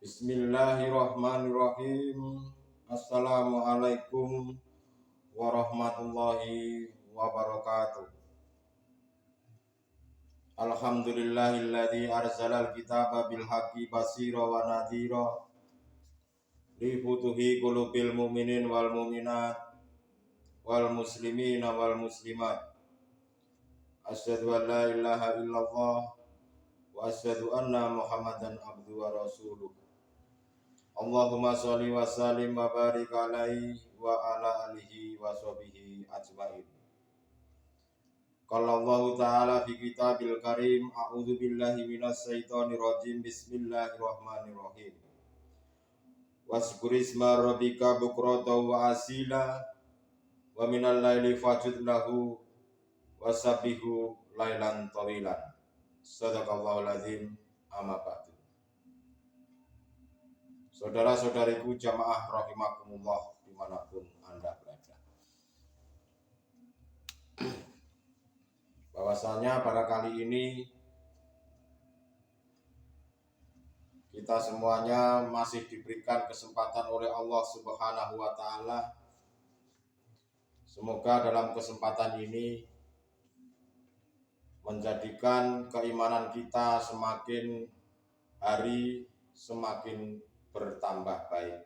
Bismillahirrahmanirrahim. Assalamualaikum warahmatullahi wabarakatuh. Alhamdulillahilladzi arsalal kitaba bil haqqi basira wa nadhira li futuhi qulubil mu'minin wal mu'minat wal muslimina wal muslimat. Asyhadu an la ilaha illallah wa asyhadu anna Muhammadan abduhu wa rasuluh. Allahumma sholli wa sallim wa barik alaihi wa ala alihi wa sahbihi ajmain. Qala Allah Ta'ala fi kitabil karim, a'udzu billahi minas syaitonir rajim. Bismillahirrahmanirrahim. Waskur isma rabbika bukratan wa asila wa minal laili fajud lahu wasabbihu lailan tawilan. Shadaqallahul azim. Amma ba'du. Saudara-saudariku jamaah rahimakumullah dimanapun Anda berada. Bahwasanya pada kali ini kita semuanya masih diberikan kesempatan oleh Allah Subhanahu wa Ta'ala. Semoga dalam kesempatan ini menjadikan keimanan kita semakin hari semakin bertambah baik.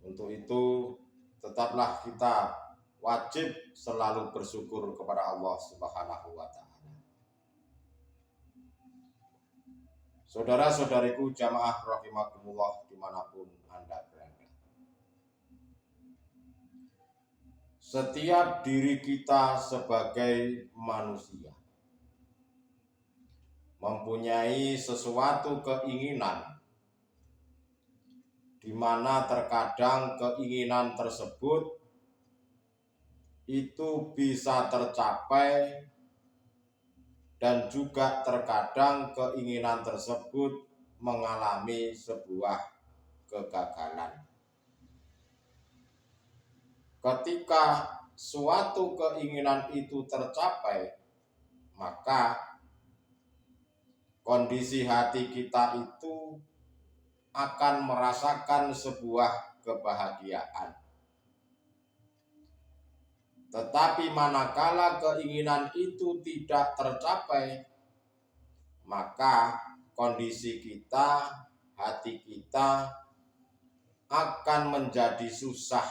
Untuk itu tetaplah kita wajib selalu bersyukur kepada Allah Subhanahu wa Ta'ala. Saudara-saudariku jamaah rahimakumullah dimanapun Anda berada. Setiap diri kita sebagai manusia mempunyai sesuatu keinginan, di mana terkadang keinginan tersebut itu bisa tercapai dan juga terkadang keinginan tersebut mengalami sebuah kegagalan. Ketika suatu keinginan itu tercapai, maka kondisi hati kita itu akan merasakan sebuah kebahagiaan. Tetapi manakala keinginan itu tidak tercapai, maka kondisi kita, hati kita akan menjadi susah,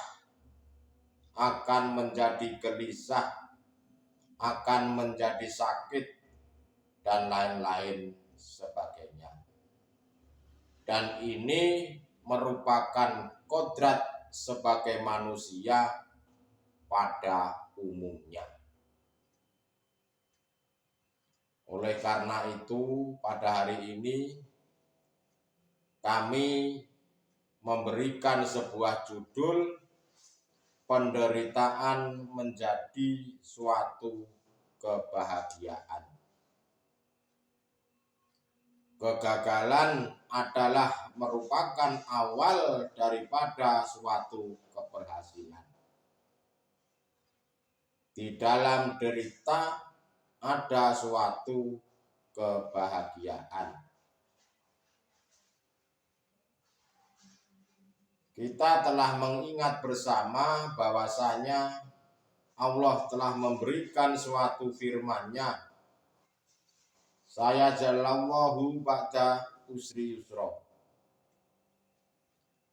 akan menjadi gelisah, akan menjadi sakit, dan lain-lain sebagainya. Dan ini merupakan kodrat sebagai manusia pada umumnya. Oleh karena itu, pada hari ini kami memberikan sebuah judul, penderitaan menjadi suatu kebahagiaan. Kegagalan adalah merupakan awal daripada suatu keberhasilan. Di dalam derita ada suatu kebahagiaan. Kita telah mengingat bersama bahwasanya Allah telah memberikan suatu firman-Nya, saya jalallahu ba'da usri yusra.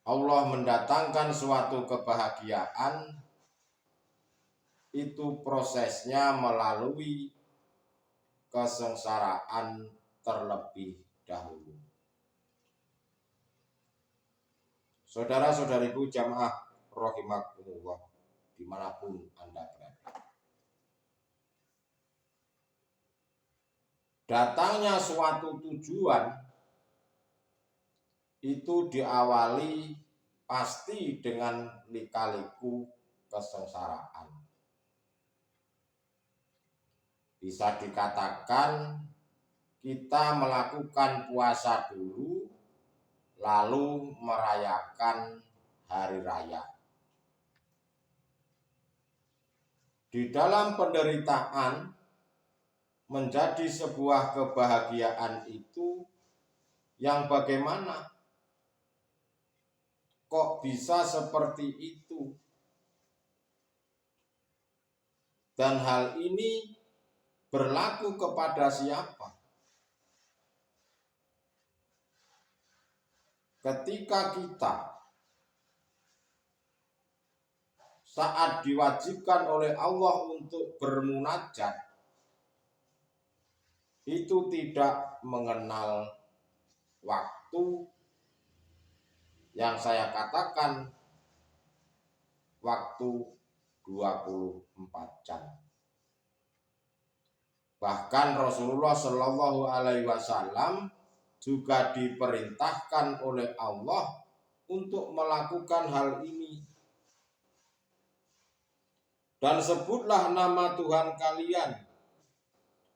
Allah mendatangkan suatu kebahagiaan, itu prosesnya melalui kesengsaraan terlebih dahulu. Saudara-saudariku jamaah rahimakumullah dimanapun Anda berada. Datangnya suatu tujuan itu diawali pasti dengan lika-liku kesengsaraan. Bisa dikatakan kita melakukan puasa dulu, lalu merayakan hari raya. Di dalam penderitaan menjadi sebuah kebahagiaan itu Yang bagaimana kok bisa seperti itu? Dan hal ini berlaku kepada siapa? Ketika kita saat diwajibkan oleh Allah untuk bermunajat, itu tidak mengenal waktu yang saya katakan waktu 24 jam. Bahkan Rasulullah Shallallahu Alaihi Wasallam juga diperintahkan oleh Allah untuk melakukan hal ini. Dan sebutlah nama Tuhan kalian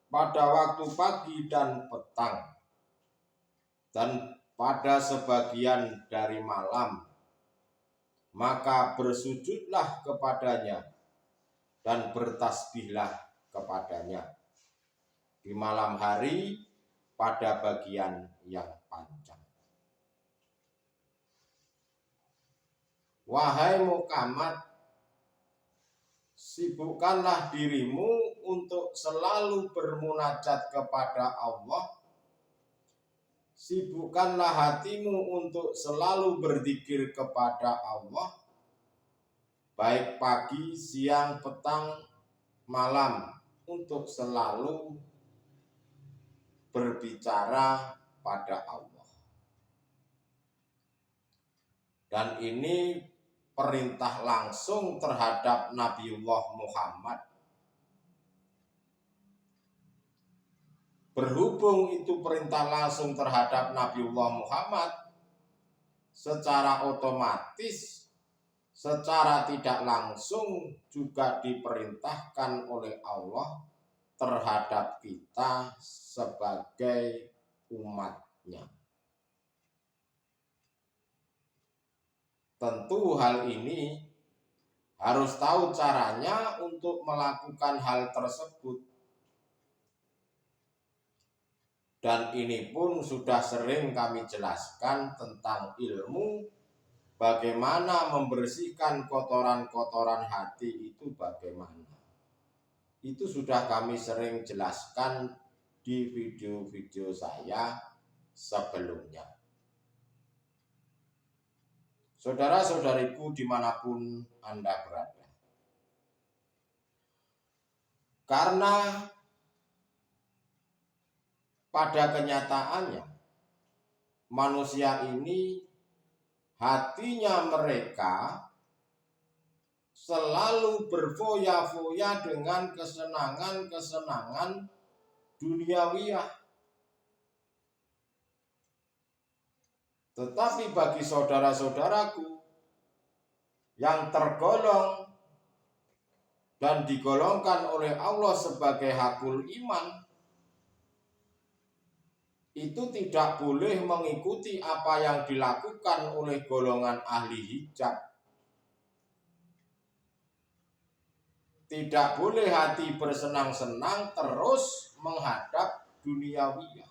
pada waktu pagi dan petang, dan pada sebagian dari malam, maka bersujudlah kepadanya dan bertasbihlah kepadanya di malam hari pada bagian yang panjang. Wahai Muhammad, sibukkanlah dirimu untuk selalu bermunajat kepada Allah. Sibukkanlah hatimu untuk selalu berzikir kepada Allah, baik pagi, siang, petang, malam, untuk selalu berbicara pada Allah. Dan ini perintah langsung terhadap Nabiullah Muhammad. Berhubung itu perintah langsung terhadap Nabiullah Muhammad, secara otomatis, secara tidak langsung juga diperintahkan oleh Allah terhadap kita sebagai umatnya. Tentu hal ini harus tahu caranya untuk melakukan hal tersebut. Dan ini pun sudah sering kami jelaskan tentang ilmu bagaimana membersihkan kotoran-kotoran hati itu bagaimana. Itu sudah kami sering jelaskan di video-video saya sebelumnya. Saudara-saudariku dimanapun Anda berada, karena pada kenyataannya manusia ini hatinya mereka selalu berfoya-foya dengan kesenangan-kesenangan duniawiyah. Tetapi bagi saudara-saudaraku yang tergolong dan digolongkan oleh Allah sebagai hakul iman, itu tidak boleh mengikuti apa yang dilakukan oleh golongan ahli hijab. Tidak boleh hati bersenang-senang terus menghadap duniawiyah.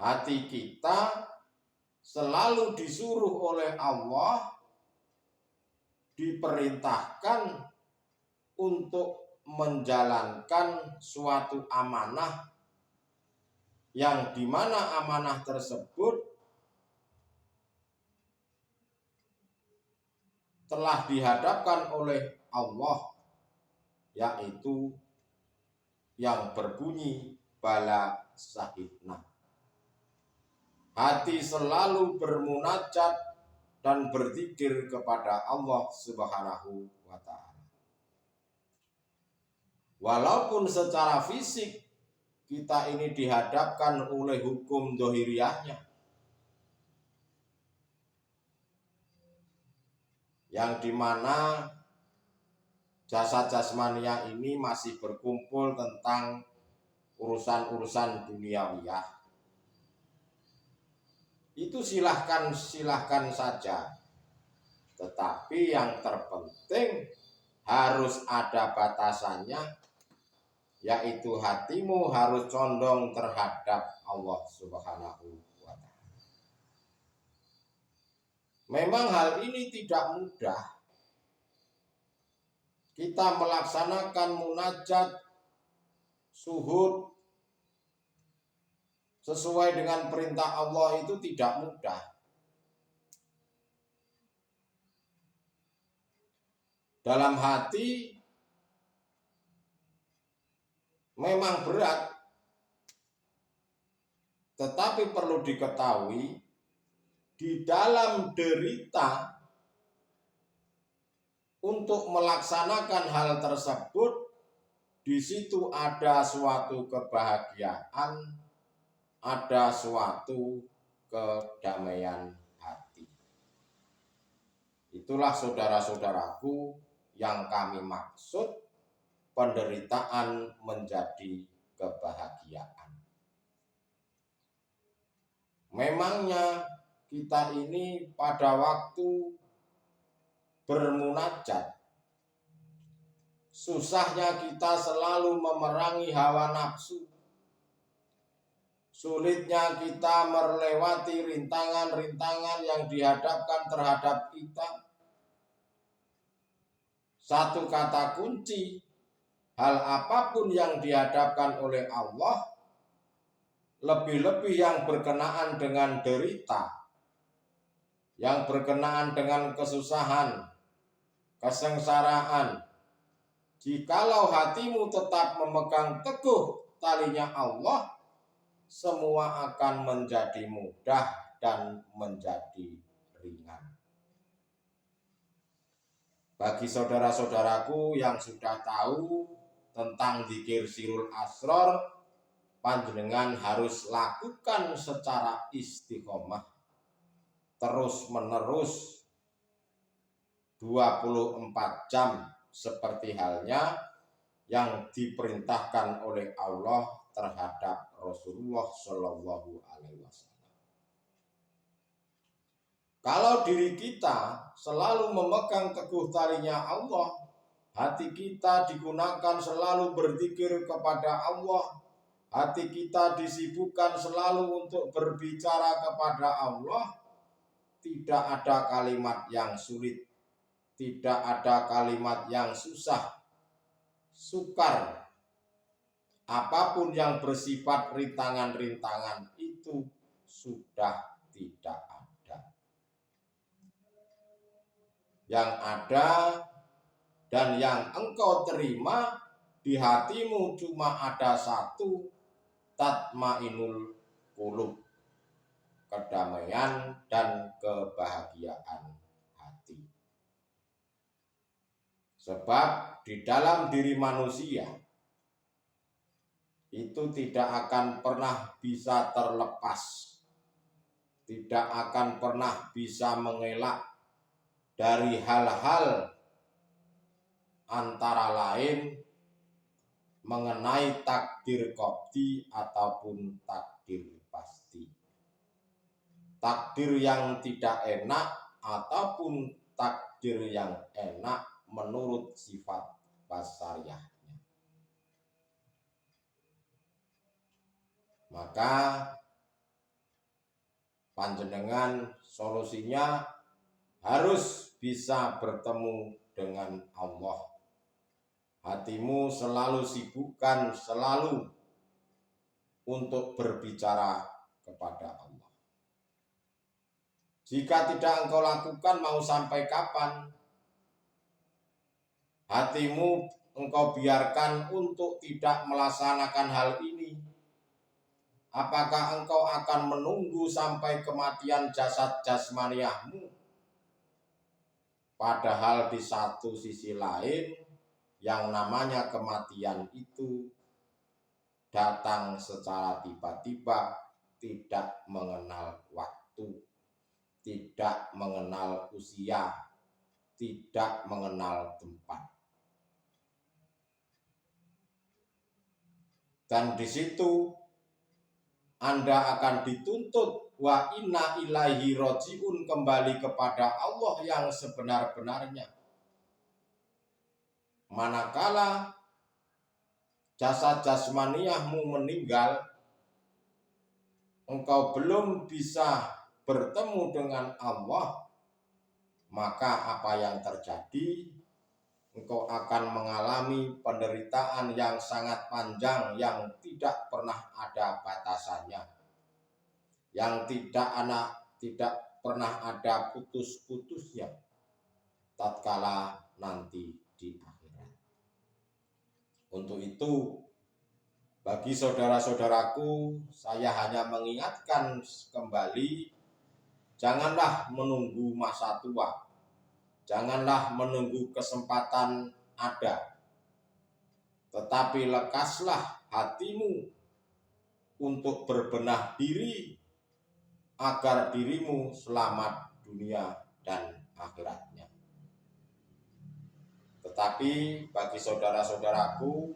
Hati kita selalu disuruh oleh Allah, diperintahkan untuk menjalankan suatu amanah, yang dimana amanah tersebut telah dihadapkan oleh Allah, yaitu yang berbunyi bala syahidna. Hati selalu bermunajat dan berzikir kepada Allah Subhanahu wa ta'ala. Walaupun secara fisik kita ini dihadapkan oleh hukum dohiriyahnya, yang dimana jasad jasmania ini masih berkumpul tentang urusan-urusan duniawiyah. Itu silahkan saja. Tetapi yang terpenting harus ada batasannya, yaitu hatimu harus condong terhadap Allah Subhanahu wa Ta'ala. Memang hal ini tidak mudah. Kita melaksanakan munajat, suhud sesuai dengan perintah Allah itu tidak mudah. Dalam hati memang berat, tetapi perlu diketahui di dalam derita untuk melaksanakan hal tersebut, di situ ada suatu kebahagiaan, ada suatu kedamaian hati. Itulah saudara-saudaraku yang kami maksud penderitaan menjadi kebahagiaan. Memangnya kita ini pada waktu bermunajat, susahnya kita selalu memerangi hawa nafsu. Sulitnya kita melewati rintangan-rintangan yang dihadapkan terhadap kita. Satu kata kunci, hal apapun yang dihadapkan oleh Allah, lebih-lebih yang berkenaan dengan derita, yang berkenaan dengan kesusahan, kesengsaraan, jikalau hatimu tetap memegang teguh talinya Allah, semua akan menjadi mudah dan menjadi ringan. Bagi saudara-saudaraku yang sudah tahu tentang zikir sirul asror, panjenengan harus lakukan secara istiqomah terus menerus 24 jam seperti halnya yang diperintahkan oleh Allah terhadap Rasulullah Shallallahu Alaihi Wasallam. Kalau diri kita selalu memegang teguh talinya Allah, hati kita digunakan selalu berzikir kepada Allah, hati kita disibukkan selalu untuk berbicara kepada Allah, tidak ada kalimat yang sulit, tidak ada kalimat yang susah, sukar. Apapun yang bersifat rintangan-rintangan itu sudah tidak ada. Yang ada dan yang engkau terima di hatimu cuma ada satu, tatmainul qulub, kedamaian dan kebahagiaan hati. Sebab di dalam diri manusia itu tidak akan pernah bisa terlepas, tidak akan pernah bisa mengelak dari hal-hal antara lain mengenai takdir qadhi ataupun takdir pasti. Takdir yang tidak enak ataupun takdir yang enak menurut sifat basariah. Maka panjenengan solusinya harus bisa bertemu dengan Allah. Hatimu selalu sibukkan selalu untuk berbicara kepada Allah. Jika tidak engkau lakukan, mau sampai kapan? Hatimu engkau biarkan untuk tidak melaksanakan hal ini. Apakah engkau akan menunggu sampai kematian jasad jasmaniahmu? Padahal di satu sisi lain, yang namanya kematian itu datang secara tiba-tiba, tidak mengenal waktu, tidak mengenal usia, tidak mengenal tempat. Dan di situ Anda akan dituntut wa inna ilaihi rojiun, kembali kepada Allah yang sebenar-benarnya. Manakala jasad jasmaniahmu meninggal, engkau belum bisa bertemu dengan Allah, maka apa yang terjadi? Engkau akan mengalami penderitaan yang sangat panjang, yang tidak pernah ada batasannya, yang tidak pernah ada putus-putusnya tatkala nanti di akhirat. Untuk itu, bagi saudara-saudaraku, saya hanya mengingatkan kembali, janganlah menunggu masa tua, janganlah menunggu kesempatan ada, tetapi lekaslah hatimu untuk berbenah diri agar dirimu selamat dunia dan akhiratnya. Tetapi bagi saudara-saudaraku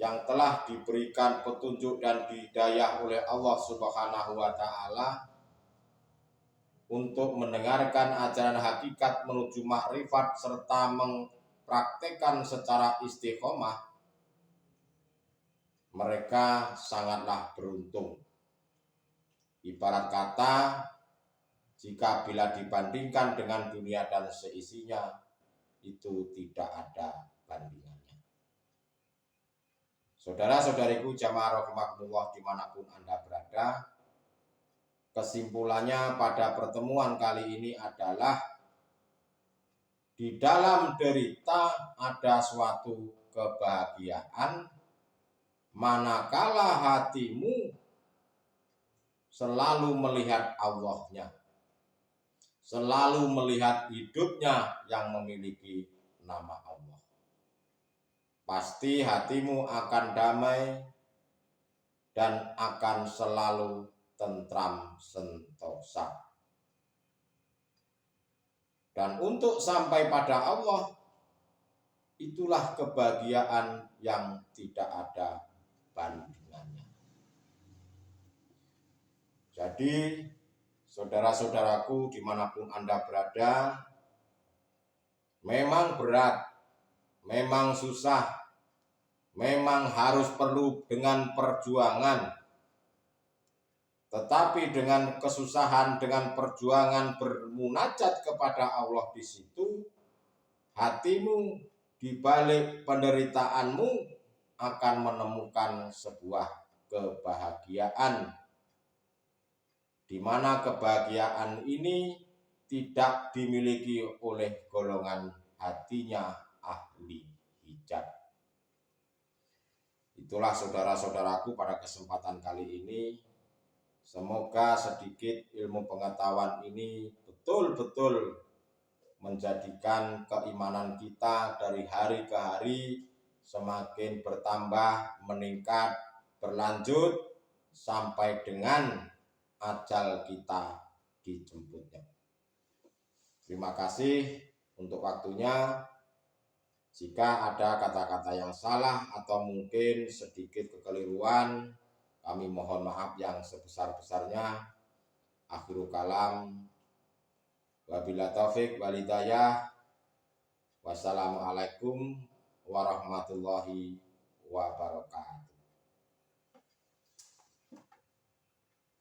yang telah diberikan petunjuk dan hidayah oleh Allah Subhanahu wa Ta'ala untuk mendengarkan ajaran hakikat menuju makrifat serta mempraktekkan secara istiqomah, mereka sangatlah beruntung. Ibarat kata, jika bila dibandingkan dengan dunia dan seisinya, itu tidak ada bandingannya. Saudara-saudariku jamaah rahimakumullah dimanapun Anda berada, kesimpulannya pada pertemuan kali ini adalah di dalam derita ada suatu kebahagiaan manakala hatimu selalu melihat Allahnya, selalu melihat hidupnya yang memiliki nama Allah. Pasti hatimu akan damai dan akan selalu tentram sentosa. Dan untuk sampai pada Allah, itulah kebahagiaan yang tidak ada bandingannya. Jadi, saudara-saudaraku dimanapun Anda berada, memang berat, memang susah, memang harus perlu dengan perjuangan. Tetapi dengan kesusahan, dengan perjuangan bermunajat kepada Allah di situ, hatimu di balik penderitaanmu akan menemukan sebuah kebahagiaan, di mana kebahagiaan ini tidak dimiliki oleh golongan hatinya ahli hijab. Itulah saudara-saudaraku pada kesempatan kali ini. Semoga sedikit ilmu pengetahuan ini betul-betul menjadikan keimanan kita dari hari ke hari semakin bertambah, meningkat, berlanjut sampai dengan ajal kita dijemputnya. Terima kasih untuk waktunya. Jika ada kata-kata yang salah atau mungkin sedikit kekeliruan, kami mohon maaf yang sebesar-besarnya. Akhirul kalam. Wabillahi taufik wal hidayah. Wassalamualaikum warahmatullahi wabarakatuh.